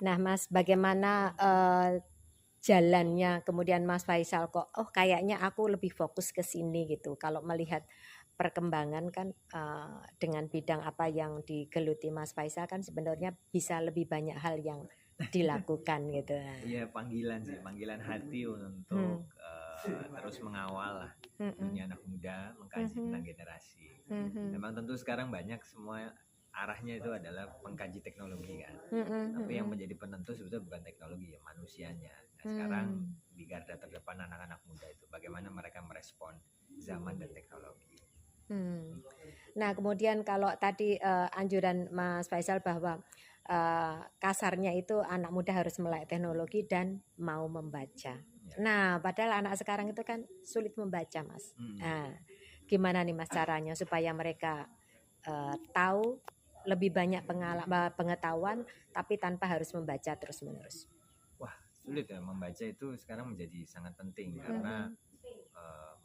Nah, Mas, bagaimana jalannya kemudian Mas Faisal kok, oh kayaknya aku lebih fokus ke sini gitu. Kalau melihat perkembangan kan dengan bidang apa yang digeluti Mas Faisal kan sebenarnya bisa lebih banyak hal yang dilakukan gitu. Iya, panggilan sih, panggilan hati Hmm. untuk terus mengawal lah Mm-mm. dunia anak muda, mengkaji tentang Mhm. generasi. Mhm. Memang tentu sekarang banyak semua arahnya itu adalah mengkaji teknologi kan. Mhm. Tapi yang Mhm. menjadi penentu sebetulnya bukan teknologi ya, manusianya. Nah, sekarang Hmm. di garda terdepan anak-anak muda itu bagaimana mereka merespon zaman dan teknologi. Hmm. Nah, kemudian kalau tadi anjuran Mas Faisal bahwa kasarnya itu anak muda harus melek teknologi dan mau membaca. Ya. Nah, padahal anak sekarang itu kan sulit membaca, Mas. Nah, gimana nih Mas caranya supaya mereka tahu lebih banyak pengetahuan tapi tanpa harus membaca terus-menerus? Wah, sulit ya, membaca itu sekarang menjadi sangat penting karena Mhm.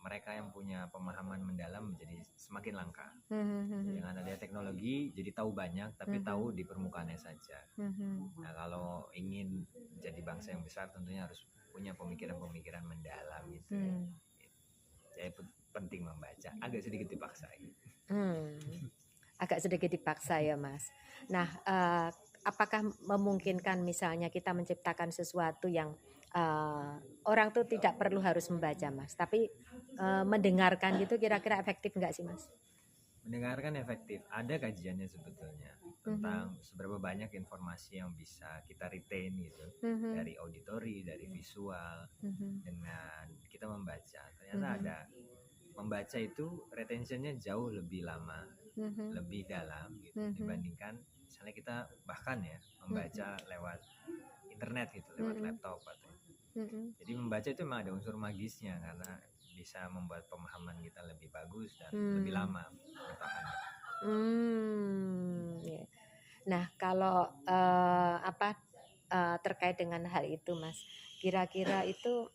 mereka yang punya pemahaman mendalam menjadi semakin langka. Mhm. Dengan adanya teknologi jadi tahu banyak tapi tahu di permukaannya saja. Mhm. Nah, kalau ingin jadi bangsa yang besar tentunya harus punya pemikiran-pemikiran mendalam gitu. Jadi penting membaca, agak sedikit dipaksa. Agak sedikit dipaksa ya Mas. Nah, apakah memungkinkan misalnya kita menciptakan sesuatu yang orang tuh tidak perlu harus membaca Mas, tapi mendengarkan gitu kira-kira efektif nggak sih Mas? Mendengarkan efektif, ada kajiannya sebetulnya Mhm. tentang seberapa banyak informasi yang bisa kita retain gitu Mhm. dari auditori, dari visual Mhm. dengan kita membaca. Ternyata Mhm. ada membaca itu retentionnya jauh lebih lama, Mhm. lebih dalam gitu Mhm. dibandingkan misalnya kita bahkan ya Mhm. membaca lewat internet gitu, lewat Mhm. laptop atau Mhm. jadi membaca itu memang ada unsur magisnya karena bisa membuat pemahaman kita lebih bagus dan lebih Hmm. lama bertahan. Ya. Nah, kalau terkait dengan hal itu, Mas, kira-kira itu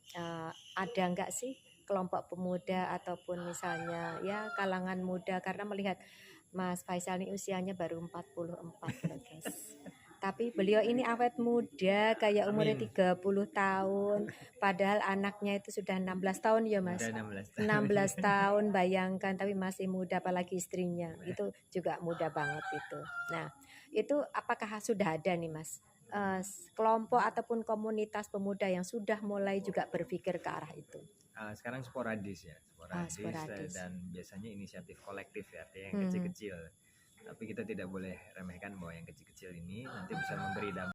ada nggak sih kelompok pemuda ataupun misalnya ya kalangan muda karena melihat Mas Faisal ini usianya baru 44 loh, guys. Tapi beliau ini awet muda kayak umurnya Amin. 30 tahun, padahal anaknya itu sudah 16 tahun ya, Mas. Udah 16 tahun. 16 tahun bayangkan tapi masih muda apalagi istrinya. Itu juga muda banget itu. Nah, itu apakah sudah ada nih Mas kelompok ataupun komunitas pemuda yang sudah mulai juga berpikir ke arah itu? Sekarang sporadis ya, sporadis Sporadis. dan biasanya inisiatif kolektif ya, artinya yang Hmm. kecil-kecil. Tapi kita tidak boleh remehkan bahwa yang kecil-kecil ini nanti bisa memberi dampak